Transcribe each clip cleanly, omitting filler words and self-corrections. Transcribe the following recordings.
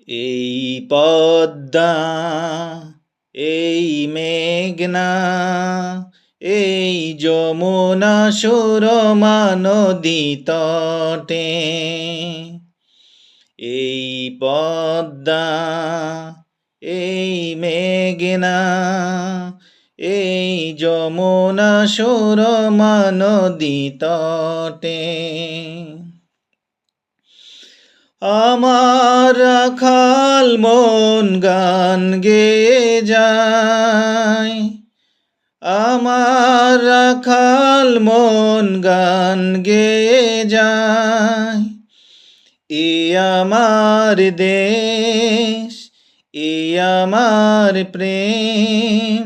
এই পদ্মা, এই মেঘনা, এই যমুনা সুরমা নদী তটে। এই পদ্মা, এই মেঘনা, এই যমুনা সুরমা নদী তটে। আমার রাখাল মন গান গেয়ে যায়, আমার রাখাল মন গান গেয়ে যায়। এ আমার দেশ, এ আমার প্রেম,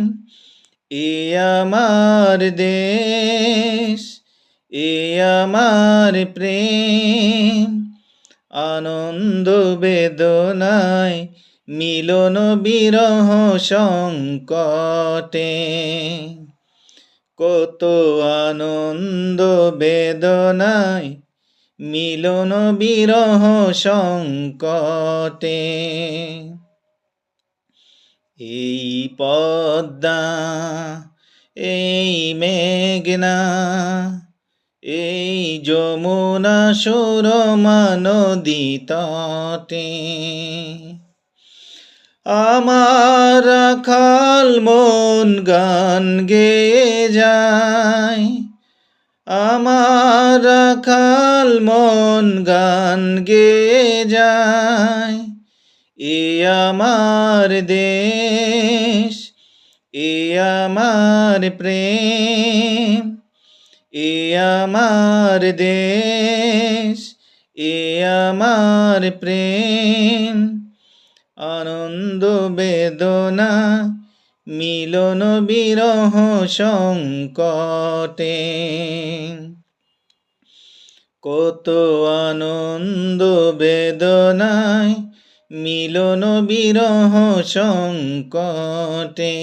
এ আমার দেশ, এ আমার প্রেম। আনন্দ বেদনায় মিলন বিরহ সংকটে। কত আনন্দ বেদনায় মিলন বিরহ সংকটে। এই পদ্মা, এই মেঘনা, এই যমুনা সুরমা নদী তটে। আমার রাখাল মন গান গেয়ে যায়, আমার রাখাল মন গান গেয়ে যায়। এ আমার দেশ, এ আমার প্রেম, এ আমার দেশ, এ আমার প্রেম। আনন্দ বেদনা মিলন বিরহ সংকটে। কত আনন্দ বেদনায় মিলন বিরহ সংকটে।